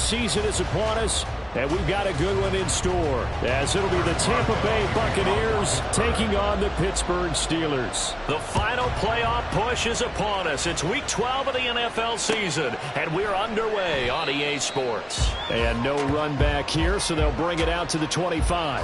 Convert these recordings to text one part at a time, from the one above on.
season is upon us, and we've got a good one in store, as it'll be the Tampa Bay Buccaneers taking on the Pittsburgh Steelers. The final playoff push is upon us. It's Week 12 of the NFL season, and we're underway on EA Sports. And no run back here, so they'll bring it out to the 25.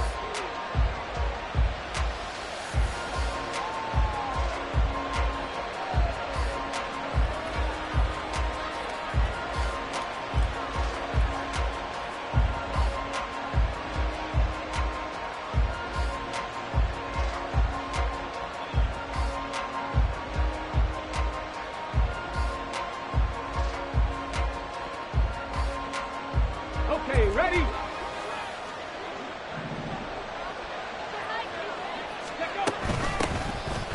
Ready?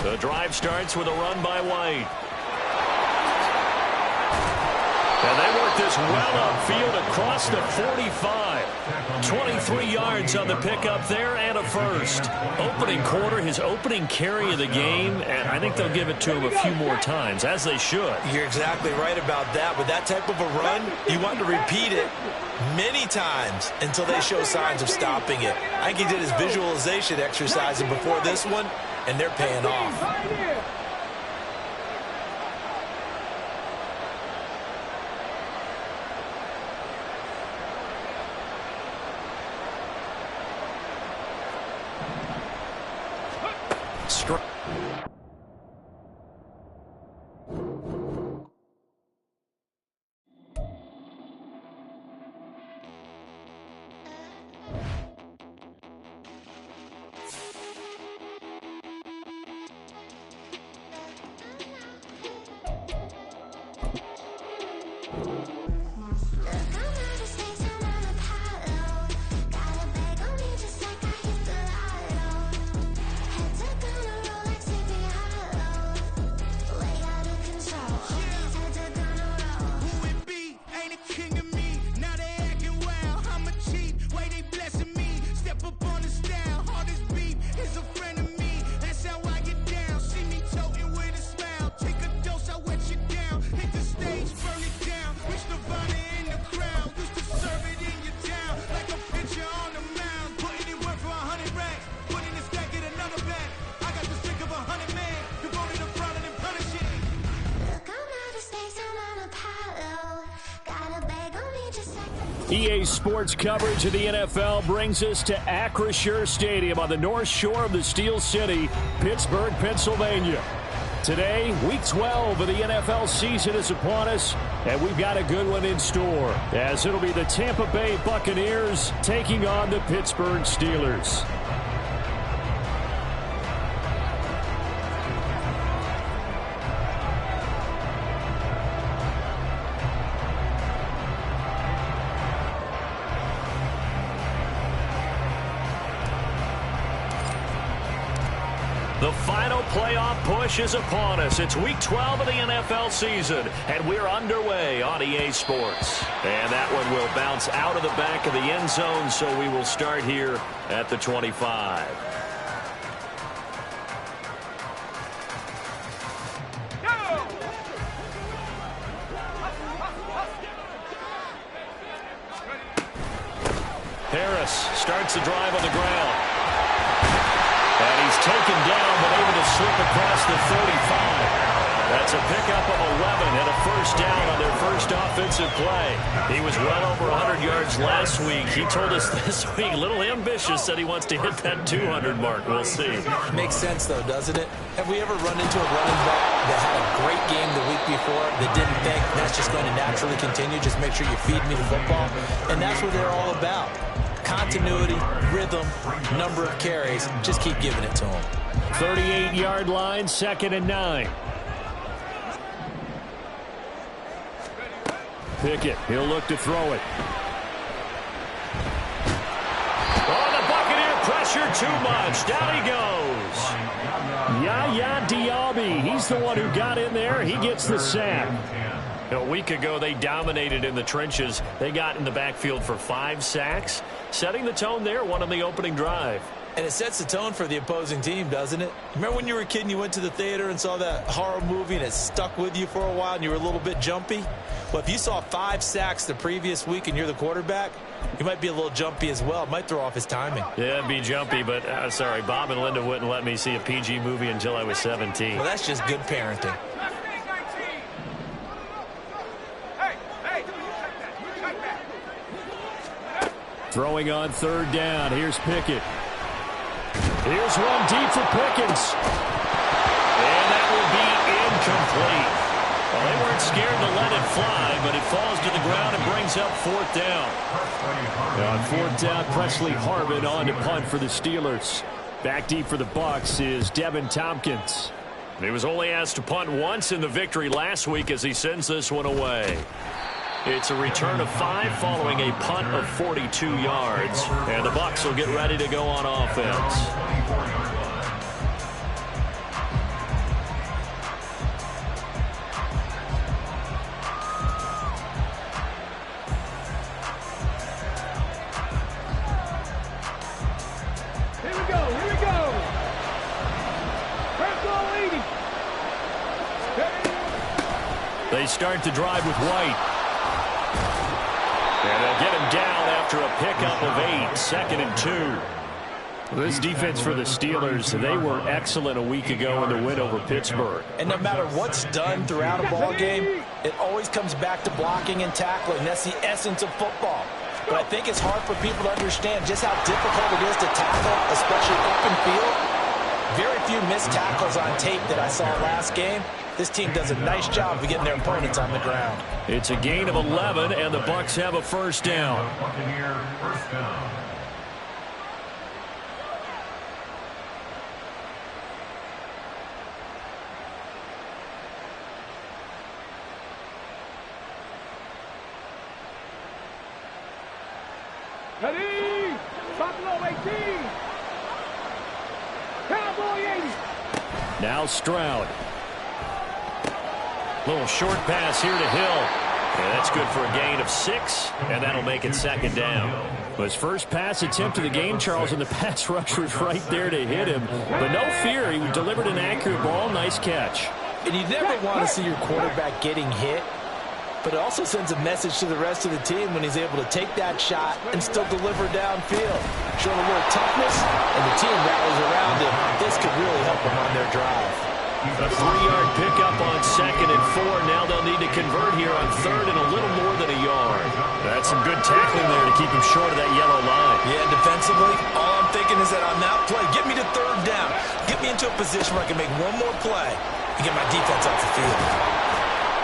The drive starts with a run by White. And they work this well upfield across the 45. 23 yards on the pickup there and a first. Opening quarter, his opening carry of the game, and I think they'll give it to him a few more times, as they should. You're exactly right about that. With that type of a run, you want to repeat it many times until they show signs of stopping it. I think he did his visualization exercising before this one, and they're paying off. EA Sports coverage of the NFL brings us to Acrisure Stadium on the north shore of the Steel City, Pittsburgh, Pennsylvania. Today, Week 12 of the NFL season is upon us, and we've got a good one in store, as it'll be the Tampa Bay Buccaneers taking on the Pittsburgh Steelers. The final playoff push is upon us. It's Week 12 of the NFL season, and we're underway on EA Sports. And that one will bounce out of the back of the end zone, so we will start here at the 25. Harris starts the drive on the ground. And he's taken down, but able to slip across the 35. That's a pickup of 11 and a first down on their first offensive play. He was well over 100 yards last week. He told us this week, a little ambitious, said he wants to hit that 200 mark. We'll see. Makes sense, though, doesn't it? Have we ever run into a running back that had a great game the week before that didn't think that's just going to naturally continue? Just make sure you feed me the football. And that's what they're all about. Continuity, rhythm, number of carries. Just keep giving it to him. 38-yard line, 2nd and 9. Pickett, he'll look to throw it. Oh, the Buccaneer pressure too much. Down he goes. Yaya Diaby, he's the one who got in there. He gets the sack. A week ago, they dominated in the trenches. They got in the backfield for 5 sacks, setting the tone there, one on the opening drive. And it sets the tone for the opposing team, doesn't it? Remember when you were a kid and you went to the theater and saw that horror movie and it stuck with you for a while and you were a little bit jumpy? Well, if you saw 5 sacks the previous week and you're the quarterback, he might be a little jumpy as well. Might throw off his timing. Yeah, it'd be jumpy, but sorry, Bob and Linda wouldn't let me see a PG movie until I was 17. Well, that's just good parenting. Throwing on 3rd down. Here's Pickett. Here's one deep for Pickens. And that will be incomplete. Well, they weren't scared to let it fly, but it falls to the ground and brings up 4th down. On 4th down, Presley Harvin on to punt for the Steelers. Back deep for the Bucs is Devin Tompkins. He was only asked to punt once in the victory last week as he sends this one away. It's a return of 5 following a punt of 42 yards. And the Bucs will get ready to go on offense. Here we go. Here we go. First ball, 80. They start the drive with White. And they'll get him down after a pickup of 8, 2nd and 2. This defense for the Steelers, they were excellent a week ago in the win over Pittsburgh. And no matter what's done throughout a ball game, it always comes back to blocking and tackling. That's the essence of football. But I think it's hard for people to understand just how difficult it is to tackle, especially open field. Very few missed tackles on tape that I saw last game. This team does a nice job of getting their opponents on the ground. It's a gain of 11, and the Bucs have a 1st down. Ready? Buffalo 18. Cowboy 80. Now Stroud. Little short pass here to Hill. And that's good for a gain of 6, and that'll make it 2nd down. His first pass attempt of the game, Charles, and the pass rush was right there to hit him. But no fear, he delivered an accurate ball. Nice catch. And you never want to see your quarterback getting hit, but it also sends a message to the rest of the team when he's able to take that shot and still deliver downfield. Showing a little toughness, and the team rallies around him. This could really help them on their drive. A 3-yard pickup on 2nd and 4. Now they'll need to convert here on 3rd and a little more than a yard. That's some good tackling there to keep him short of that yellow line. Yeah, defensively, all I'm thinking is that on that play, get me to 3rd down. Get me into a position where I can make one more play and get my defense off the field.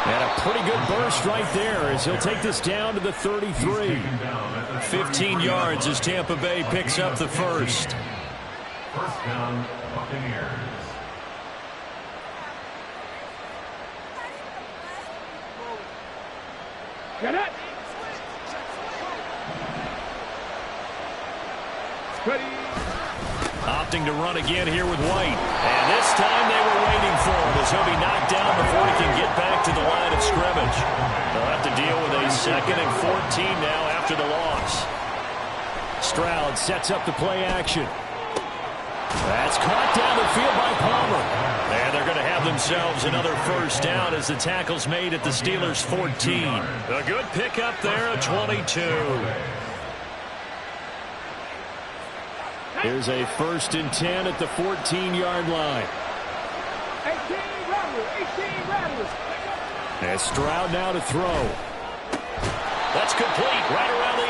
And a pretty good burst right there as he'll take this down to the 33. 15 yards as Tampa Bay picks up the 1st. First down, Buccaneers. Get it. Ready. Opting to run again here with White. And this time they were waiting for him as he'll be knocked down before he can get back to the line of scrimmage. They'll have to deal with a 2nd and 14 now after the loss. Stroud sets up the play action. That's caught down the field by Palmer. And they're going to have themselves another 1st down as the tackle's made at the Steelers' 14. A good pickup there at 22. Here's a 1st and 10 at the 14-yard line. 18 Rattlers. 18 Rattlers. And Stroud now to throw. That's complete right around the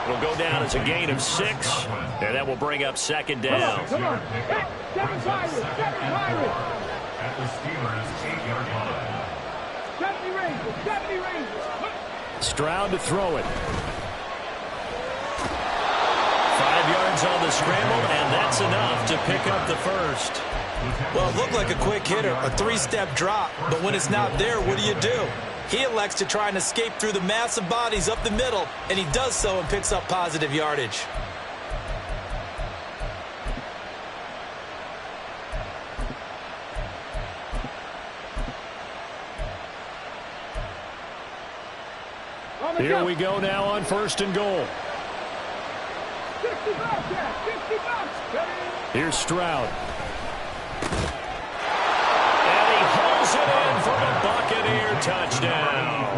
8. It'll go down as a gain of 6, and that will bring up 2nd down. Come on. Hey, 7 Pirates. 7 Pirates. At the Steelers' 8-yard line. 70 Rangers. 70 Rangers. Stroud to throw it. 5 yards on the scramble, and that's enough to pick up the 1st. Well, it looked like a quick hitter, a 3-step drop, but when it's not there, what do? He elects to try and escape through the massive bodies up the middle, and he does so and picks up positive yardage. Here we go now on 1st and goal. 60 bucks, yeah. 60 bucks. Here's Stroud. And he hauls it in for a Buccaneer touchdown.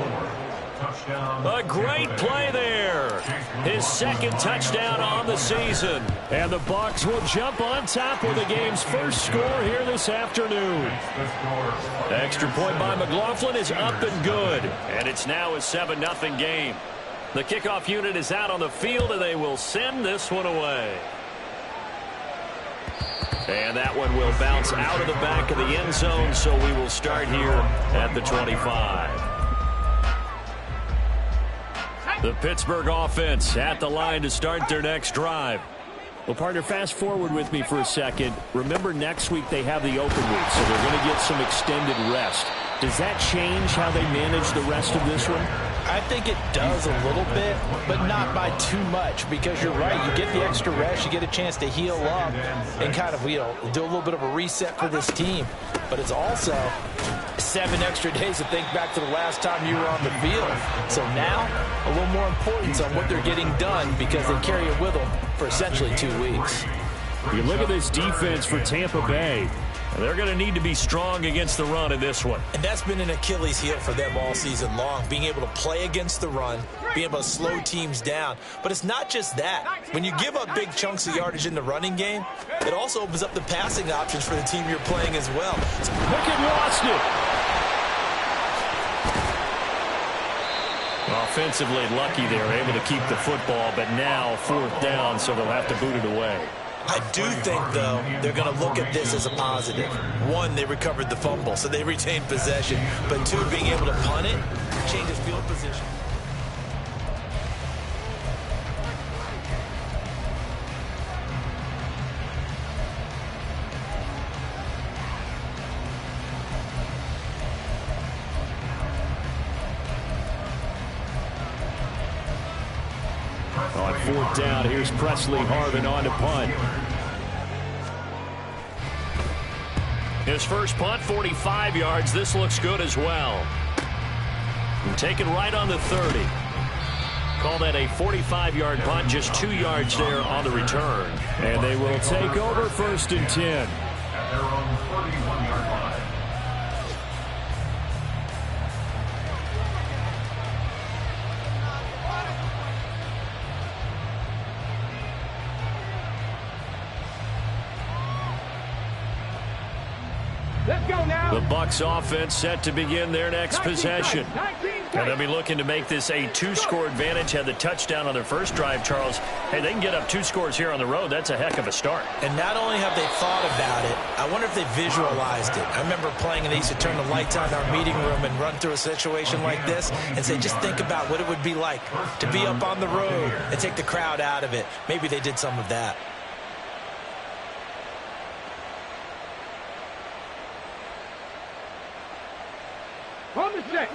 A great play there. His second touchdown on the season. And the Bucs will jump on top with the game's first score here this afternoon. Extra point by McLaughlin is up and good. And it's now a 7-0 game. The kickoff unit is out on the field, and they will send this one away. And that one will bounce out of the back of the end zone, so we will start here at the 25. The Pittsburgh offense at the line to start their next drive. Well, partner, fast forward with me for a second. Remember, next week they have the open week, so they're going to get some extended rest. Does that change how they manage the rest of this one? I think it does a little bit, but not by too much, because you're right. You get the extra rest. You get a chance to heal up and kind of, do a little bit of a reset for this team. But it's also 7 extra days to think back to the last time you were on the field. So now, a little more importance on what they're getting done, because they carry it with them for essentially 2 weeks. You look at this defense for Tampa Bay. They're going to need to be strong against the run in this one. And that's been an Achilles heel for them all season long, being able to play against the run, being able to slow teams down. But it's not just that. When you give up big chunks of yardage in the running game, it also opens up the passing options for the team you're playing as well. Pickett lost it. Offensively lucky they were able to keep the football, but now 4th down, so they'll have to boot it away. I do think, though, they're going to look at this as a positive. 1, they recovered the fumble, so they retained possession. But 2, being able to punt it, changes field position. On 4th down, here's Presley Harvin on to punt. His first punt, 45 yards. This looks good as well. And taken right on the 30. Call that a 45-yard punt, just 2 yards there on the return. And they will take over 1st and 10. At their own 31-yard line. Let's go now. The Bucs offense set to begin their next possession. And they'll be looking to make this a 2-score advantage. Had the touchdown on their first drive, Charles. Hey, they can get up 2 scores here on the road. That's a heck of a start. And not only have they thought about it, I wonder if they visualized it. I remember playing, and they used to turn the lights on in our meeting room and run through a situation like this and say, just think about what it would be like to be up on the road and take the crowd out of it. Maybe they did some of that. On the set.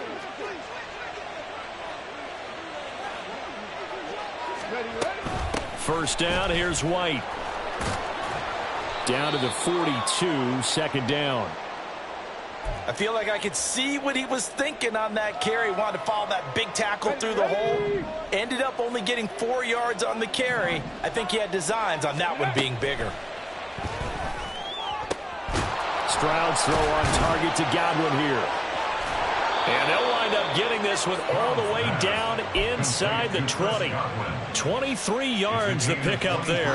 Ready, ready. 1st down, here's White. Down to the 42, 2nd down. I feel like I could see what he was thinking on that carry. Wanted to follow that big tackle through the hole. Ended up only getting 4 yards on the carry. I think he had designs on that one being bigger. Stroud's throw on target to Godwin here. And they'll wind up getting this one all the way down inside the 20. 23 yards the pickup there.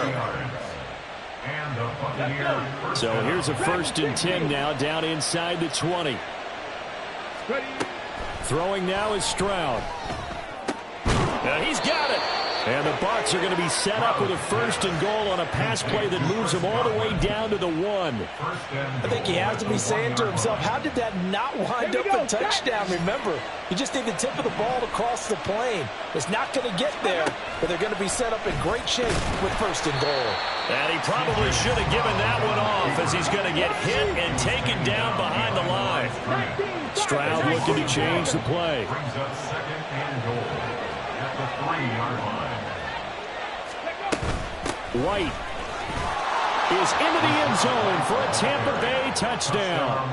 So here's a 1st and 10 now, down inside the 20. Ready. Throwing now is Stroud. Now he's got it. And the Bucs are going to be set up with a 1st and goal on a pass play that moves them all the way down to the 1. I think he has to be saying to himself, how did that not wind up a touchdown? Remember, you just need the tip of the ball to cross the plane. It's not going to get there, but they're going to be set up in great shape with 1st and goal. And he probably should have given that one off, as he's going to get hit and taken down behind the line. Stroud looking to change the play. Brings up 2nd and goal at the 3-yard line. White is into the end zone for a Tampa Bay touchdown.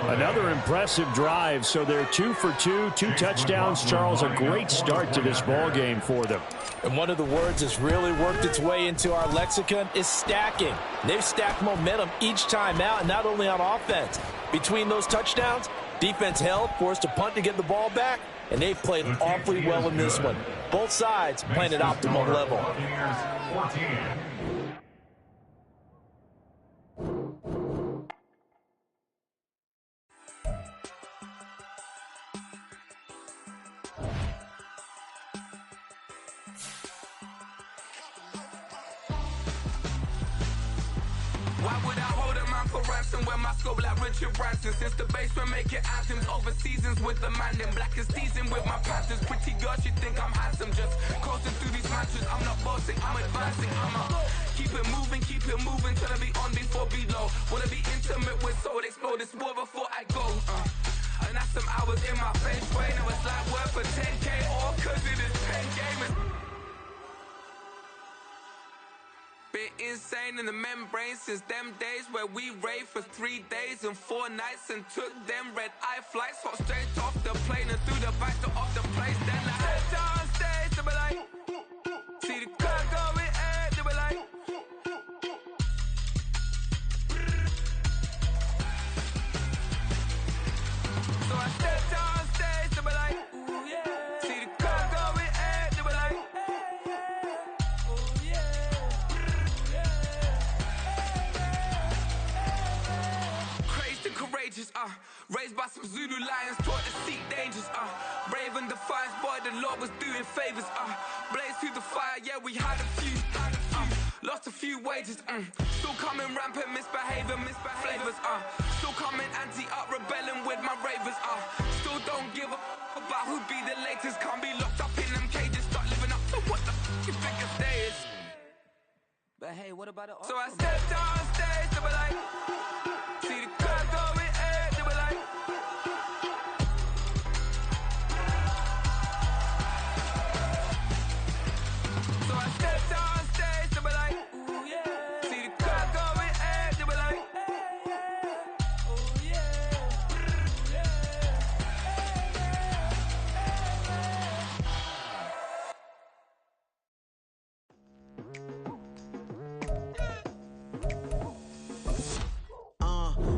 Another impressive drive, so they're 2 for 2, 2 touchdowns. Charles, a great start to this ball game for them. And one of the words that's really worked its way into our lexicon is stacking. They've stacked momentum each time out, and not only on offense. Between those touchdowns, defense held, forced a punt to get the ball back, and they've played awfully well in this one. Both sides playing at optimal level. Why would I hold a man for ransom when my scope like Richard Branson? Since the basement making anthems over seasons with the man in black is seasoned with my Panthers. Pretty girls, you think I'm handsome, just coasting through these matches. I'm not bossing, I'm advancing. Keep it moving, trying to be on before below. Wanna be intimate with soul, explore this war before I go. And that's some hours in my face, way. Now it's like work for 10K, all cause it is pen game. Been insane in the membrane since them days where we raved for 3 days and 4 nights and took them red-eye flights. Hot straight off the plane and through the back door of the place. Then I stepped on stage, they were like, see the crowd going air, they were like, so I stepped on stage, they were like, ooh yeah, see the crowd going air, they were like, courageous, raised by some Zulu lions, taught to seek dangers, brave and defiant, boy, the Lord was doing favors, blaze through the fire, yeah, we had a few, lost a few wages, still coming rampant, misbehaving, flavors, still coming anti-up, rebelling with my ravers, still don't give a about who be the latest, can't be locked up in them cages, start living up to what the you think a day is. But hey, what about it? So I stepped on stage, they were like, see the crowd going air, they were like, so I stepped on stage, they were like, ooh yeah, see the crowd going air, they were like, oh yeah,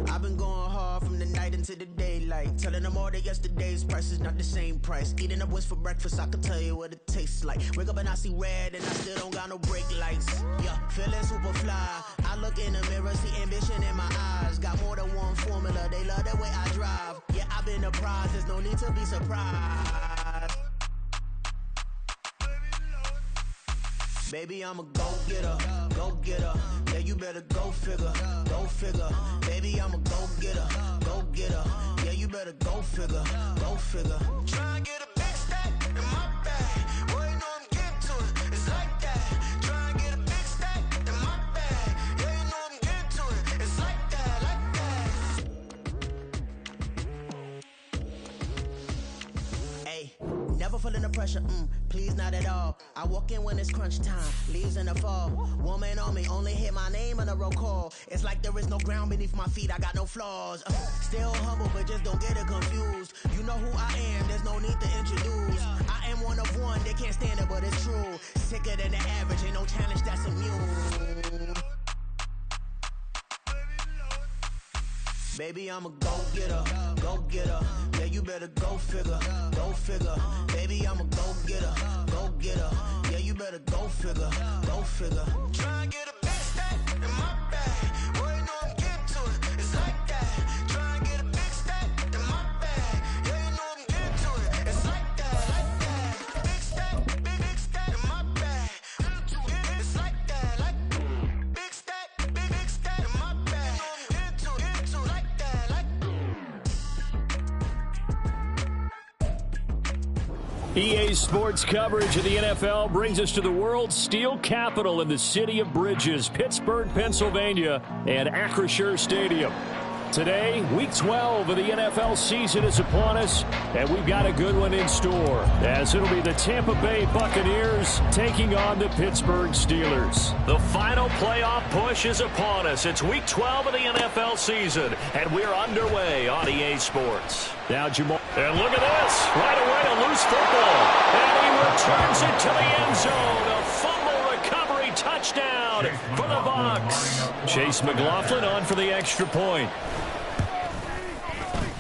I've been going hard from the night into the daylight, telling them all that yesterday's price is not the same price. Eating up what's for breakfast, I can tell you what it tastes like. Wake up and I see red and I still don't got no brake lights. Yeah, feeling super fly. I look in the mirror, see ambition in my eyes. Got more than one formula, they love the way I drive. Yeah, I've been a prize, there's no need to be surprised. Baby, I'm a go-getter, go-getter. Yeah, you better go figure, go figure. Baby, I'm a go-getter, go-getter. Yeah, you better go figure, go figure. Try and get a big stack in my bag. Boy, you know I'm getting to it, it's like that. Try and get a big stack in my bag. Yeah, you know I'm getting to it, it's like that, like that. Hey, never feeling the pressure, please not at all. I walk in when it's crunch time, leaves in the fall. Woman on me, only hit my name on a roll call. It's like there is no ground beneath my feet, I got no flaws. Still humble, but just don't get it confused. You know who I am, there's no need to introduce. I am one of one, they can't stand it, but it's true. Sicker than the average, ain't no challenge that's immune. Baby, I'm a go-getter, go-getter. Yeah, you better go figure, go figure. Baby, I'm a go-getter, go-getter. Yeah, you better go figure, go figure. Try and get a big stack in my bag. Boy, you know I'm getting to it, it's like that. Try and get a big stack in my bag. Yeah, you know I'm getting to it, it's like that, like that. Big stack, big stack in my bag. It's like that, like big stack in my bag. You know I'm getting to it, like that, like. EA Sports coverage of the NFL brings us to the world's steel capital in the city of Bridges, Pittsburgh, Pennsylvania, and Acrisure Stadium. Today, Week 12 of the NFL season is upon us, and we've got a good one in store, as it'll be the Tampa Bay Buccaneers taking on the Pittsburgh Steelers. The final playoff push is upon us. It's Week 12 of the NFL season, and we're underway on EA Sports. Now, Jamal. And look at this. Right away, a loose football. And he returns it to the end zone. A fumble recovery touchdown for the Bucs. Chase McLaughlin on for the extra point.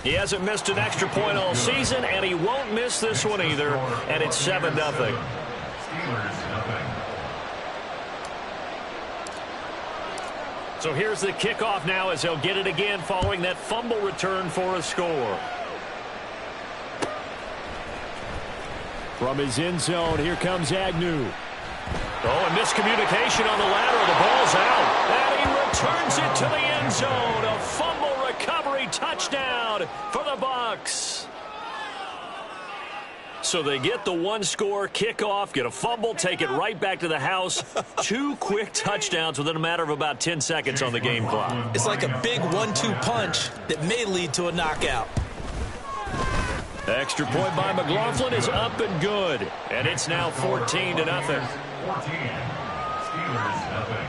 He hasn't missed an extra point all season, and he won't miss this one either, and it's 7-0. Steelers, nothing. So here's the kickoff now as they'll get it again following that fumble return for a score. From his end zone, here comes Agnew. Oh, and miscommunication on the lateral. The ball's out. And he returns it to the end zone. A fumble recovery touchdown for the Bucs. So they get the one-score kickoff, get a fumble, take it right back to the house. 2 quick touchdowns within a matter of about 10 seconds on the game clock. It's like a big 1-2 punch that may lead to a knockout. Extra point by McLaughlin is up and good. And it's now 14-0. 14. Steelers, nothing.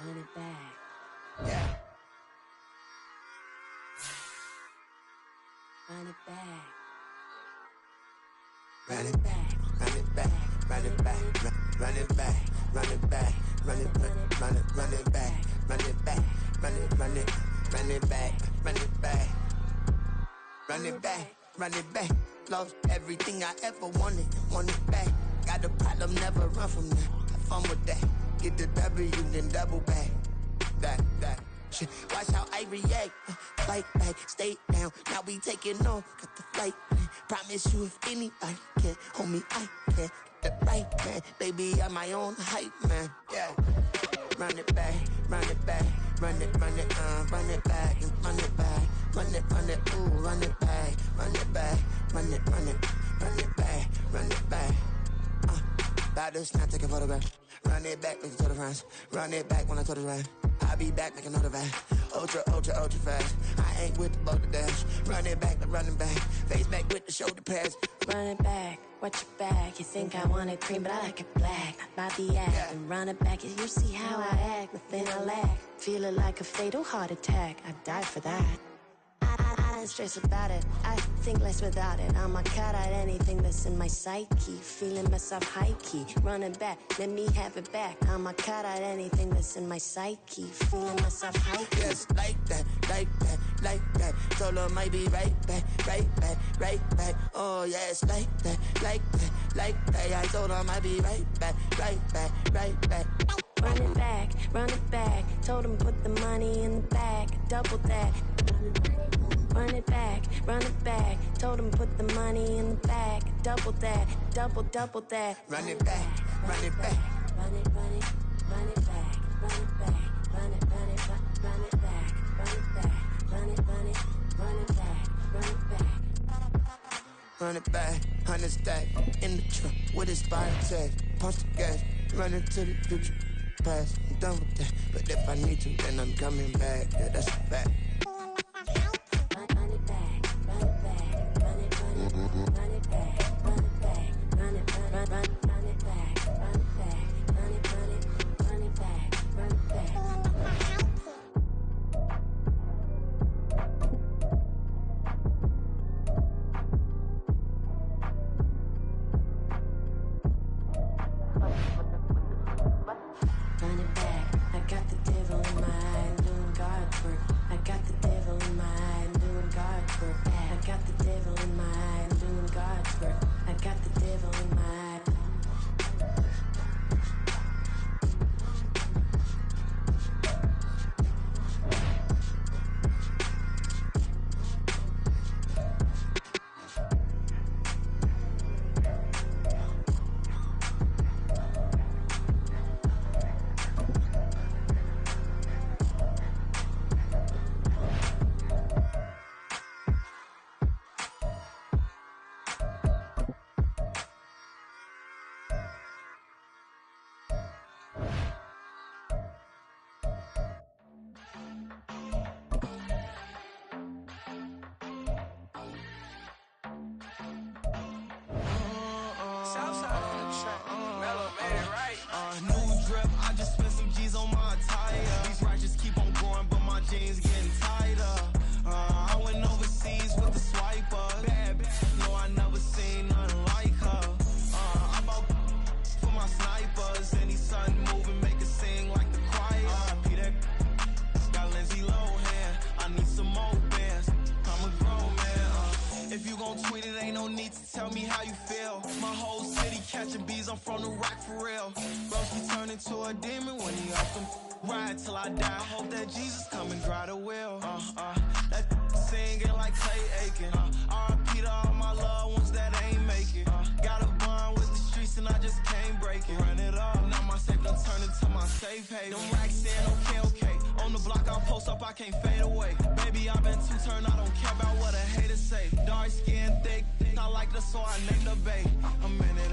Run it back. Yeah. Run it back. Run it back, run it back, run it back, run it back, run it back, run it back, run it back, run it back, run it back, run it back, run it back, run it back. Lost everything I ever wanted it back. Got a problem, never run from that. Have fun with that. Get the W, then double back. That. Shit. Watch how I react. Fight back, stay down. Now we taking on. Got the flight. Promise you if anybody can, homie, I can. Get the right man. Baby, I'm my own hype man. Yeah. Run it back, run it back. Run it back, run it back. Run it, ooh, run it back. Run it back, run it back. Run it back. About to snap, take a photograph. Run it back, make it to the friends. Run it back when I told it right. I'll be back, make another back. Ultra fast. I ain't with the boat to dash. Run it back, running back. Face back with the shoulder pads. Run it back, watch your back. You think I want it cream, but I like it black. Bobby act and run it back. You see how I act, nothing I lack. Feeling like a fatal heart attack. I'd die for that. I don't stress about it. I think less without it. I'ma cut out anything that's in my psyche. Feeling myself high key. Running back, let me have it back. I'ma cut out anything that's in my psyche. Feeling myself high key. Yes, like that. Told her might be right back. Oh, yes, like that. I told her might be right back. Run it back. Told him put the money in the bag. Double that. Run it back. Told him put the money in the bag. Double that. Double that. Run it back. Run it back. Run it back. Run it back. Run it back. Run it back. Run it back, 100 stack in the truck with his fire tag. Punch the gas, run into the future. Past, I'm done with that. But if I need to, then I'm coming back. Yeah, that's a fact. New drip, I just spent some G's on my attire. These righteous keep on going, but my jeans getting tighter. I went overseas with the swiper. Bad bitch, no, I never seen nothing like her. I bought for my snipers. Any sun moving, make it sing like the choir. Peter got Lindsay Lohan. I need some more bands. I'm a grown man. If you gon' tweet it, ain't no need to tell me how you feel. My whole city catching bees, I'm from the rock for real. Broski turned into a demon when he up them. Ride till I die, hope that Jesus come and dry the wheel. That singing like Clay Aiken. R.I.P. to all my loved ones that ain't make it. Got a bond with the streets and I just can't break it. Run it up, now my safe done turn into my safe haven. Them racks saying okay. On the block I'll post up, I can't fade away. Baby, I've been too turned, I don't care about what a hater say. Dark skin, thick, I like the so I named the babe. I'm in it